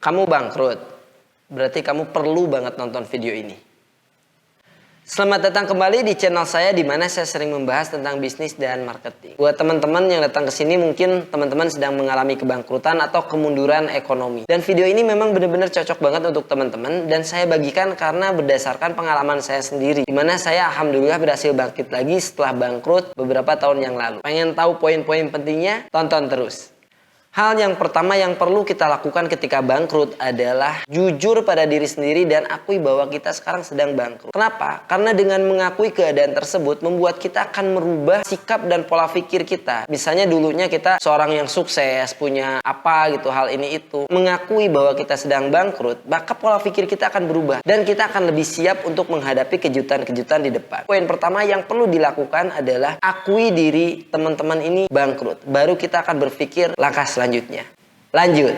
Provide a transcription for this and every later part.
Kamu bangkrut, berarti kamu perlu banget nonton video ini. Selamat datang kembali di channel saya di mana saya sering membahas tentang bisnis dan marketing. Buat teman-teman yang datang ke sini mungkin teman-teman sedang mengalami kebangkrutan atau kemunduran ekonomi. Dan video ini memang benar-benar cocok banget untuk teman-teman dan saya bagikan karena berdasarkan pengalaman saya sendiri. Di mana saya alhamdulillah berhasil bangkit lagi setelah bangkrut beberapa tahun yang lalu. Pengen tahu poin-poin pentingnya? Tonton terus. Hal yang pertama yang perlu kita lakukan ketika bangkrut adalah jujur pada diri sendiri dan akui bahwa kita sekarang sedang bangkrut. Kenapa? Karena dengan mengakui keadaan tersebut membuat kita akan merubah sikap dan pola pikir kita. Misalnya dulunya kita seorang yang sukses, punya apa gitu, hal ini itu. Mengakui bahwa kita sedang bangkrut, maka pola pikir kita akan berubah. Dan kita akan lebih siap untuk menghadapi kejutan-kejutan di depan. Poin pertama yang perlu dilakukan adalah akui diri teman-teman ini bangkrut. Baru kita akan berpikir langkah selanjutnya. Lanjut.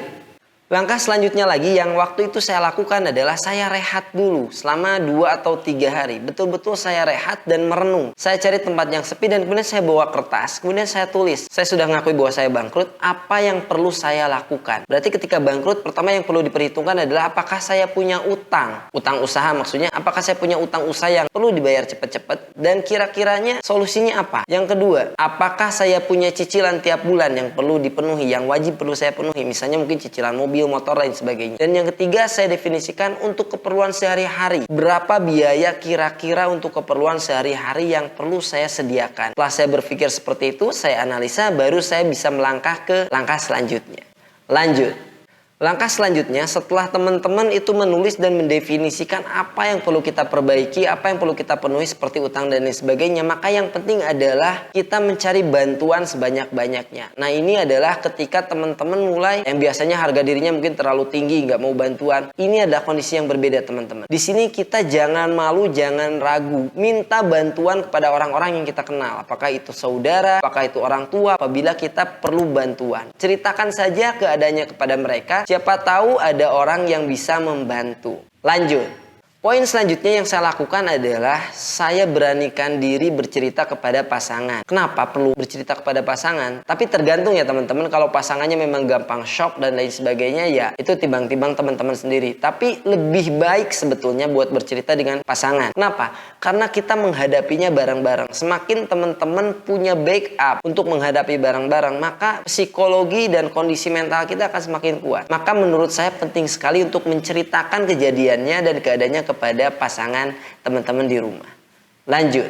Langkah selanjutnya lagi yang waktu itu saya lakukan adalah saya rehat dulu selama 2 atau 3 hari. Betul-betul saya rehat dan merenung. Saya cari tempat yang sepi dan kemudian saya bawa kertas. Kemudian saya tulis. Saya sudah mengakui bahwa saya bangkrut. Apa yang perlu saya lakukan? Berarti ketika bangkrut, pertama yang perlu diperhitungkan adalah apakah saya punya utang? Utang usaha maksudnya. Apakah saya punya utang usaha yang perlu dibayar cepat-cepat? Dan kira-kiranya solusinya apa? Yang kedua, apakah saya punya cicilan tiap bulan yang perlu dipenuhi? Yang wajib perlu saya penuhi? Misalnya mungkin cicilan mobil, motor, lain sebagainya. Dan yang ketiga, saya definisikan untuk keperluan sehari-hari. Berapa biaya kira-kira untuk keperluan sehari-hari yang perlu saya sediakan? Setelah saya berpikir seperti itu, saya analisa, baru saya bisa melangkah ke langkah selanjutnya. Lanjut. Langkah selanjutnya setelah teman-teman itu menulis dan mendefinisikan apa yang perlu kita perbaiki, apa yang perlu kita penuhi seperti utang dan lain sebagainya, maka yang penting adalah kita mencari bantuan sebanyak-banyaknya. Nah ini adalah ketika teman-teman mulai yang biasanya harga dirinya mungkin terlalu tinggi, nggak mau bantuan. Ini adalah kondisi yang berbeda teman-teman. Di sini kita jangan malu, jangan ragu. Minta bantuan kepada orang-orang yang kita kenal. Apakah itu saudara, apakah itu orang tua, apabila kita perlu bantuan. Ceritakan saja keadaannya kepada mereka. Siapa tahu ada orang yang bisa membantu. Lanjut. Poin selanjutnya yang saya lakukan adalah saya beranikan diri bercerita kepada pasangan. Kenapa perlu bercerita kepada pasangan? Tapi tergantung ya teman-teman. Kalau pasangannya memang gampang shock dan lain sebagainya, ya itu timbang-timbang teman-teman sendiri. Tapi lebih baik sebetulnya buat bercerita dengan pasangan. Kenapa? Karena kita menghadapinya bareng-bareng. Semakin teman-teman punya backup untuk menghadapi bareng-bareng, maka psikologi dan kondisi mental kita akan semakin kuat. Maka menurut saya penting sekali untuk menceritakan kejadiannya dan keadaannya kepada pasangan teman-teman di rumah. Lanjut.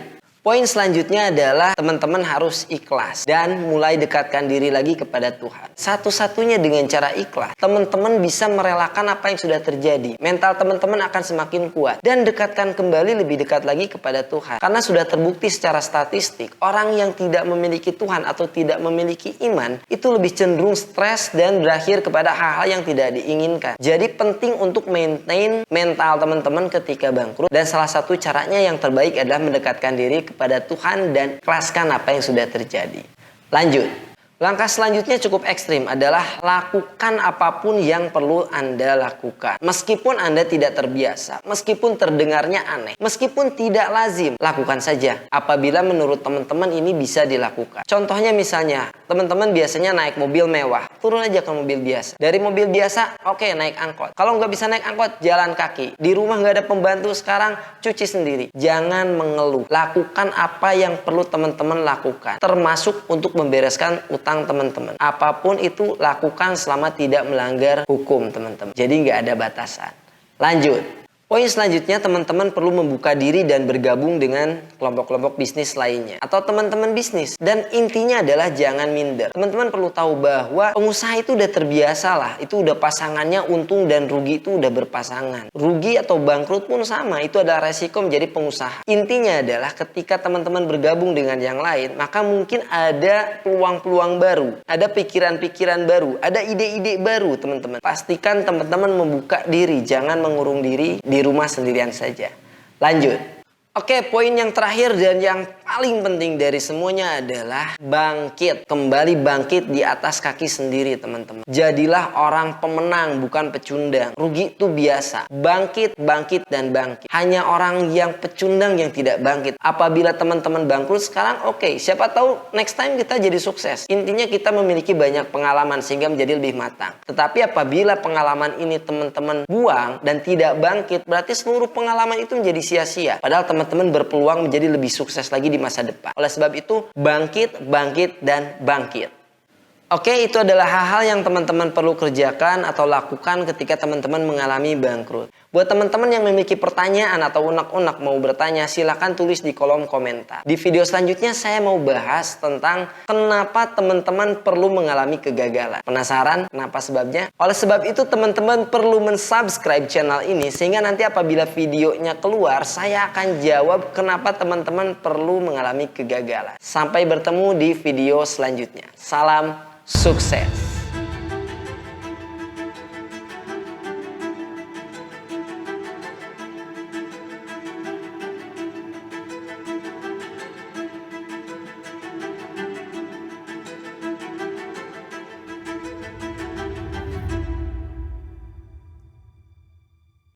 Poin selanjutnya adalah teman-teman harus ikhlas dan mulai dekatkan diri lagi kepada Tuhan. Satu-satunya dengan cara ikhlas, teman-teman bisa merelakan apa yang sudah terjadi. Mental teman-teman akan semakin kuat dan dekatkan kembali lebih dekat lagi kepada Tuhan. Karena sudah terbukti secara statistik, orang yang tidak memiliki Tuhan atau tidak memiliki iman itu lebih cenderung stres dan berakhir kepada hal-hal yang tidak diinginkan. Jadi penting untuk maintain mental teman-teman ketika bangkrut dan salah satu caranya yang terbaik adalah mendekatkan diri kepada Tuhan dan ikhlaskan apa yang sudah terjadi. Lanjut. Langkah selanjutnya cukup ekstrim adalah lakukan apapun yang perlu Anda lakukan. Meskipun Anda tidak terbiasa, meskipun terdengarnya aneh, meskipun tidak lazim, lakukan saja. Apabila menurut teman-teman ini bisa dilakukan. Contohnya misalnya, teman-teman biasanya naik mobil mewah, turun aja ke mobil biasa. Dari mobil biasa, oke, naik angkot. Kalau nggak bisa naik angkot, jalan kaki. Di rumah nggak ada pembantu sekarang, cuci sendiri. Jangan mengeluh. Lakukan apa yang perlu teman-teman lakukan. Termasuk untuk membereskan utang teman-teman. Apapun itu lakukan selama tidak melanggar hukum teman-teman. Jadi nggak ada batasan. Lanjut. Poin selanjutnya teman-teman perlu membuka diri dan bergabung dengan kelompok-kelompok bisnis lainnya. Atau teman-teman bisnis. Dan intinya adalah jangan minder. Teman-teman perlu tahu bahwa pengusaha itu udah terbiasa lah. Itu udah pasangannya untung dan rugi itu udah berpasangan. Rugi atau bangkrut pun sama. Itu adalah resiko menjadi pengusaha. Intinya adalah ketika teman-teman bergabung dengan yang lain, maka mungkin ada peluang-peluang baru. Ada pikiran-pikiran baru. Ada ide-ide baru teman-teman. Pastikan teman-teman membuka diri. Jangan mengurung diri di rumah sendirian saja. Lanjut. Oke, poin yang terakhir dan yang paling penting dari semuanya adalah bangkit. Kembali bangkit di atas kaki sendiri teman-teman. Jadilah orang pemenang bukan pecundang. Rugi itu biasa. Bangkit, bangkit, dan bangkit. Hanya orang yang pecundang yang tidak bangkit. Apabila teman-teman bangkrut sekarang, oke, siapa tahu next time kita jadi sukses. Intinya kita memiliki banyak pengalaman sehingga menjadi lebih matang. Tetapi apabila pengalaman ini teman-teman buang dan tidak bangkit, berarti seluruh pengalaman itu menjadi sia-sia. Padahal teman-teman berpeluang menjadi lebih sukses lagi di masa depan. Oleh sebab itu, bangkit, bangkit, dan bangkit. Oke, itu adalah hal-hal yang teman-teman perlu kerjakan atau lakukan ketika teman-teman mengalami bangkrut. Buat teman-teman yang memiliki pertanyaan atau unek-unek mau bertanya, silahkan tulis di kolom komentar. Di video selanjutnya saya mau bahas tentang kenapa teman-teman perlu mengalami kegagalan. Penasaran kenapa sebabnya? Oleh sebab itu teman-teman perlu mensubscribe channel ini sehingga nanti apabila videonya keluar, saya akan jawab kenapa teman-teman perlu mengalami kegagalan. Sampai bertemu di video selanjutnya. Salam sukses.